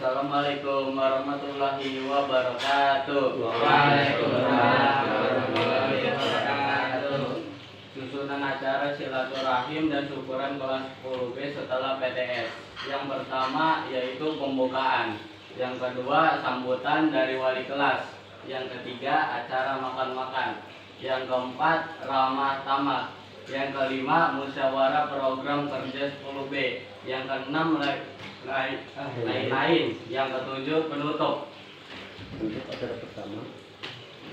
Assalamualaikum warahmatullahi wabarakatuh. Waalaikumsalam warahmatullahi wabarakatuh. Susunan acara silaturahim dan syukuran kelas 10B setelah PTS. Yang pertama yaitu pembukaan. Yang kedua sambutan dari wali kelas. Yang ketiga acara makan-makan. Yang keempat ramah tamah. Yang kelima musyawarah program kerja 10B. Yang keenam lain-lain. Yang ketujuh penutup. Untuk acara pertama,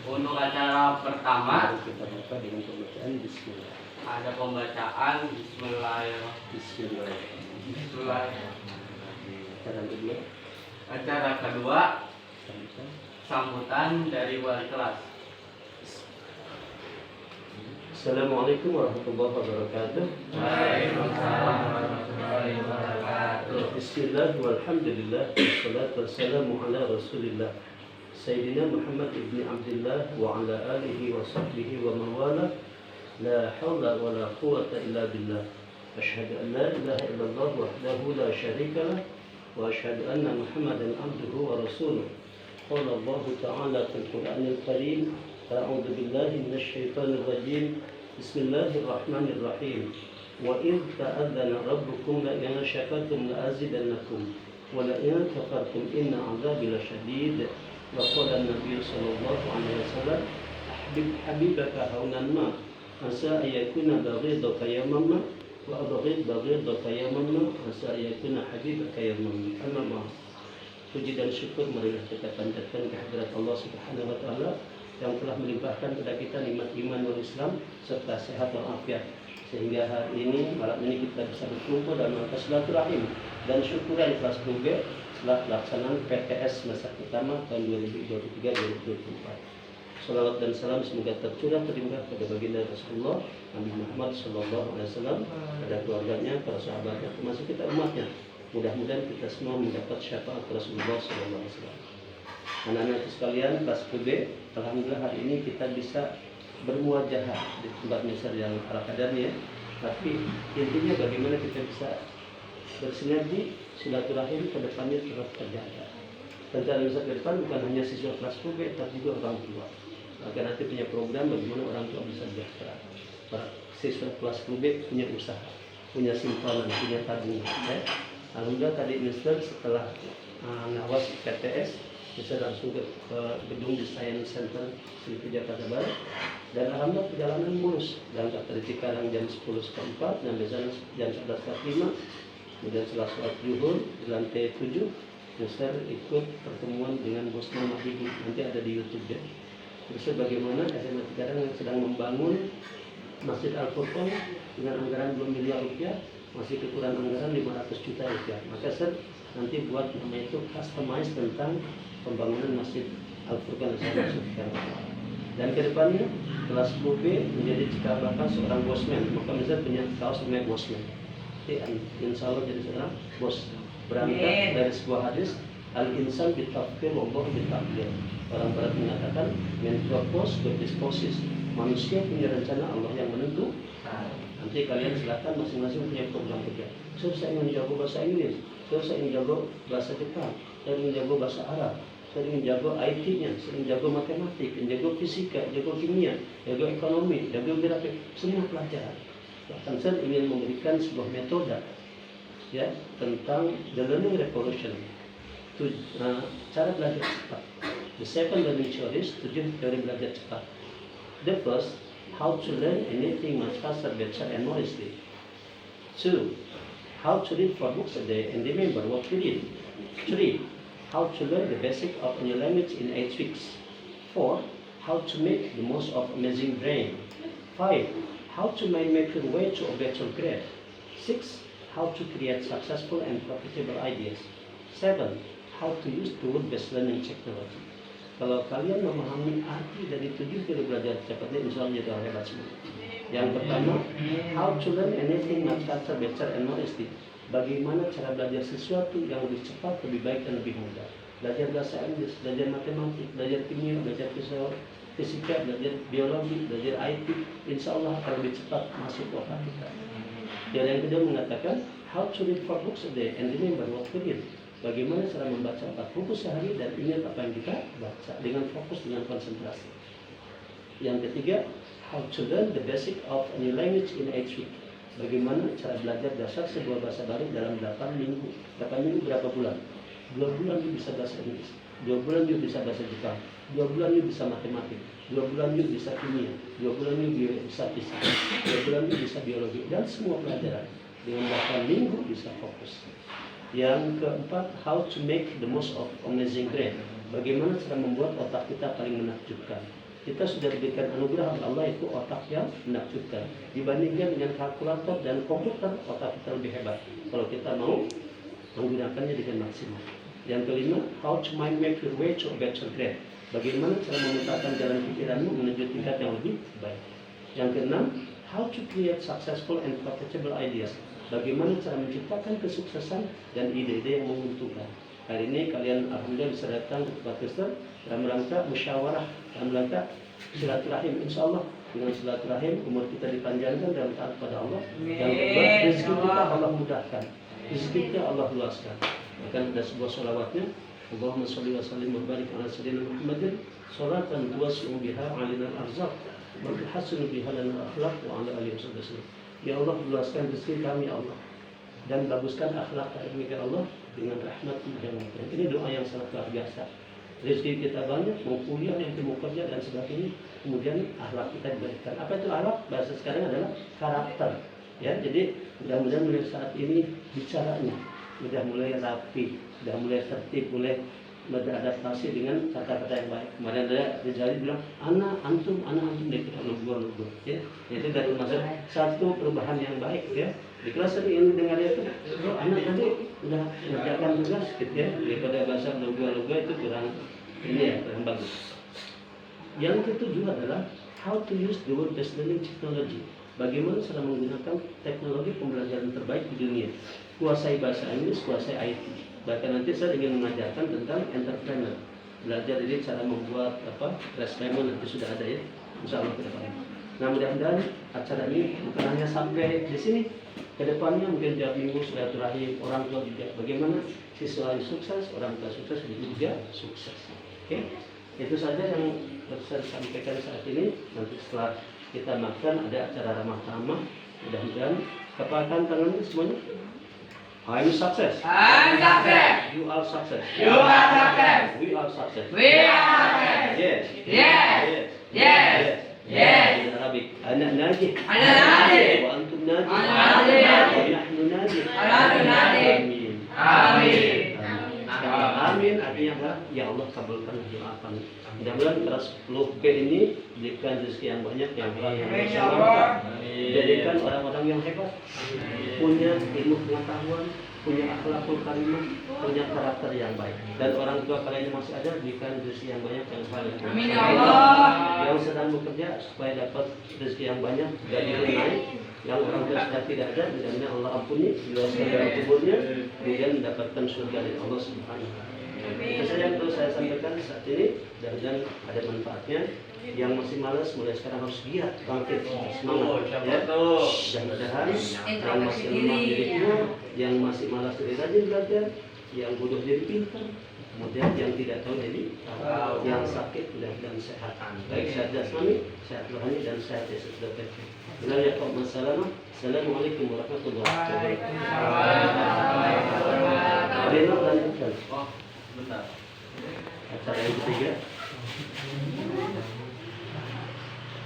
Untuk acara pertama kita buka dengan pembacaan Bismillah. ada pembacaan Bismillahirrahmanirrahim. Bismillah. Acara kedua, Acara kedua sambutan. sambutan dari wali kelas. Assalamualaikum warahmatullahi wabarakatuh. Waalaikumsalam warahmatullahi wabarakatuh. Bismillah walhamdulillah wassalatu wassalamu ala rasulillah Sayyidina Muhammad ibn Abdullah wa ala alihi wa sahbihi wa mawala. La hawla wa la quwata illa billah. Ashhadu an la ilaha illallah wahdahu la syarika lah wa ashhadu anna Muhammadan abduhu wa rasuluh. Qala Allah ta'ala fil Qur'anil Karim, a'udzu billahi minasy syaithanir rajim. Bismillahirrahmanirrahim. Wa idh ta'adzana rabbukum la in syakartum la azidannakum wa la in kafartum inna 'adzabi lasyadid. Wa qala an-nabiy sallallahu alaihi wasallam habibaka haunan ma asa ayakuna baghidaka yawman wa abghid baghidaka yawman asa ayakuna habibaka yawman. Amma puji dan syukur marilah kita panjatkan kehadirat Allah Subhanahu wa taala yang telah melimpahkan kepada kita nikmat iman wal Islam serta sehat walafiat, sehingga hari ini malam ini kita bisa berkumpul dalam rangka silaturahim dan syukuran kelas 2B setelah pelaksanaan PTS masa pertama tahun 2023-2024. Salawat dan salam semoga tercurah terlimpah pada baginda Rasulullah Nabi Muhammad SAW, pada keluarganya, para sahabatnya, termasuk kita umatnya. Mudah-mudahan kita semua mendapat syafaat Rasulullah SAW. Anak-anak sekalian, kelas 2B, alhamdulillah hari ini kita bisa bermuajahah di tempat misal yang ala kadarnya. Tapi intinya bagaimana kita bisa bersinergi silaturahim ke depannya terus terjaga. Rencana besar ke depan bukan hanya siswa kelas 2B, tapi juga orang tua. Agar nanti punya program bagaimana orang tua bisa sejahtera. Para siswa kelas 2B punya usaha, punya simpanan, punya tabungan. Alhamdulillah tadi Mister setelah ngawas PTS bisa langsung ke gedung Desain Center Selipi Jakarta Barat, dan alhamdulillah perjalanan mulus. Berangkat dari Cikarang jam 10.04 dan biasanya jam 11.45. Kemudian setelah sholat zuhur di lantai 7 Mister ikut pertemuan dengan bosnya Mahdi, nanti ada di YouTube ya. Terus bagaimana SMA Cikarang yang sedang membangun Masjid Al-Furqan dengan anggaran 2 miliar rupiah, masih kekurangan anggaran 500 juta rupiah. Maka Sir nanti buat namanya itu customize tentang pembangunan Masjid Al-Furqan dan ke depannya kelas 10B menjadi cikal bakal seorang bosman. Maka Mister punya kaos namanya bosman. Insya Allah jadi seorang bos. Berangkat dari sebuah hadis, al-insan bitafkir wa Allah bitakdir. Orang barat mengatakan men propose God disposes. Manusia punya rencana, Allah yang menentu. Nanti kalian silakan masing-masing punya program kerja. Saya ingin jago bahasa Inggris, saya ingin jago bahasa Jepang, saya ingin jago bahasa Arab, saya ingin jago IT-nya, saya ingin jago matematik, jago fisika, jago kimia, jago ekonomi, jago geografi, semua pelajaran. Bahkan saya ingin memberikan sebuah metode ya tentang the learning revolution, cara belajar cepat. The seven learning theories, 7 teori belajar cepat. The first, how to learn anything much faster, better, and more easily. 2, how to read 4 books a day and remember what you read. 3, how to learn the basic of a new language in 8 weeks. 4, how to make the most of amazing brain. 5, how to make your way to a better grade. 6, how to create successful and profitable ideas. 7, how to use tool-based learning technology. Kalau kalian memahami arti dari 7 teori belajar cepatnya, insya Allah jadi orang hebat semua. Yang pertama, how to learn anything much faster, better, and more easily. Bagaimana cara belajar sesuatu yang lebih cepat, lebih baik, dan lebih mudah. Belajar bahasa Inggris, belajar matematik, belajar kimia, belajar fisika, belajar biologi, belajar IT, insya Allah akan lebih cepat masuk ke otak kita. Dan yang kedua mengatakan, how to read 4 books a day and remember what to read. Bagaimana cara membaca 4 buku sehari dan ingat apa yang kita baca dengan fokus, dengan konsentrasi. Yang ketiga, how to learn the basic of a new language in 8 weeks. Bagaimana cara belajar dasar sebuah bahasa baru dalam 8 minggu. 8 minggu berapa bulan? 2 bulan you bisa bahasa Inggris, 2 bulan you bisa bahasa Jepang, 2 bulan you bisa matematik, 2 bulan you bisa kimia, 2 bulan you bisa fisika, 2 bulan you bisa biologi, dan semua pelajaran. Dengan 8 minggu bisa fokus. Yang keempat, how to make the most of amazing brain. Bagaimana cara membuat otak kita paling menakjubkan. Kita sudah diberikan anugerah oleh Allah itu otak yang menakjubkan. Dibandingkan dengan kalkulator dan komputer, otak kita lebih hebat kalau kita mau menggunakannya dengan maksimal. Yang kelima, how to mind make your way to a better grade. Bagaimana cara memetakan jalan pikiranmu menuju tingkat yang lebih baik. Yang keenam, how to create successful and profitable ideas. Bagaimana cara menciptakan kesuksesan dan ide-ide yang menguntungkan. Hari ini kalian alhamdulillah bisa datang ke tempat Kristen dalam rangka musyawarah, dalam rangka silaturahim. Insya Allah dengan silaturahim umur kita dipanjangkan dalam taat pada Allah. Yang kedua, rezeki kita Allah mudahkan, rezeki kita Allah luaskan. Bahkan ada sebuah sholawatnya, Allahumma sholli wa sallim wa barik ala sayyidina Muhammadin sholatan tuwasi'u biha 'alaina al-arzaq wa tuhsinu biha lana al-akhlaq wa 'ala alihi wasallam. Ya Allah, luaskan rezeki kami ya Allah, dan baguskan akhlak kami ya Allah dengan rahmat-Mu yang mulia. Ini doa yang sangat luar biasa. Rezeki kita banyak, mau kuliah, yang mau kerja dan sebagainya. Kemudian akhlak kita diberikan. Apa itu akhlak? Bahasa sekarang adalah karakter. Ya, jadi mudah-mudahan mulai saat ini bicaranya sudah mulai rapi, sudah mulai tertib, mulai beradaptasi dengan kata-kata yang baik. Kemarin ada Rizali bilang, anak antum dia kita lugur. Ya, itu dari maksud satu perubahan yang baik ya. Di kelas tadi yang dengar itu, oh, anak tadi udah mengerjakan tugas gitu ya, daripada bahasa lugu itu kurang ini ya, kurang bagus. Yang ketujuh adalah how to use the world best learning technology. Bagaimana cara menggunakan teknologi pembelajaran terbaik di dunia. Kuasai bahasa Inggris, kuasai IT. Bahkan nanti saya ingin mengajarkan tentang entrepreneur. Belajar ini cara membuat resume nanti sudah ada ya, insya Allah ke depan. Nah mudah-mudahan acara ini bukan hanya sampai di sini. Kedepannya mungkin tiap minggu silaturahim orang tua juga. Bagaimana siswa sukses, orang tua sukses, juga sukses. Oke, itu saja yang bisa disampaikan saat ini. Nanti setelah kita makan ada acara ramah tamah. Mudah-mudahan kepalkan tangannya semuanya. I'm success. I'm success. You are success. You are success. We are success. We are success. Yes. Yes. Yes. Yes. Arabic. Ana najih. Ana najih. Wa antum najih. Ana najih. Wa nahnu najih. Wa nahnu najih. Amin. Amin. Amin artinya apa? Ya Allah kabulkan doa kami. Mudah-mudahan kelas 10P ini diberikan rezeki yang banyak, yang halal, yang bermanfaat. Jadikan orang-orang yang hebat, punya ilmu pengetahuan, punya akhlakul karimah, punya karakter yang baik. Dan orang tua kalian yang masih ada diberikan rezeki yang banyak, yang halal. Amin ya Allah. Yang sedang bekerja supaya dapat rezeki yang banyak, gajinya naik. Yang orang tua sudah tidak ada, mudah-mudahan Allah ampuni, luaskan dalam kuburnya, kemudian mendapatkan surga dari Allah Subhanahu wa Ta'ala. Itu saja yang perlu saya sampaikan saat ini, dan ada manfaatnya. Yang masih malas mulai sekarang harus giat, bangkit, semangat. Ya. Dan mudah-mudahan yang masih lemah dirinya, yang masih malas jadi rajin belajar, yang bodoh jadi pintar, kemudian yang tidak tahu jadi yang sakit mudah-mudahan sehat. Baik sehat jasmani, sehat rohani, dan sehat yesus dan Tuhan. Assalamualaikum warahmatullahi wabarakatuh. Reno lanjutkan. Oh, bentar. Acara yang ketiga.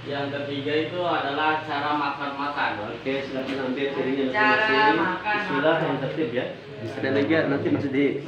Yang ketiga itu adalah cara makan-makan. Oke, silakan ambil piringnya Cara masing-masing. makan. Bismillah yang tertib ya. Ada lagi nanti masih di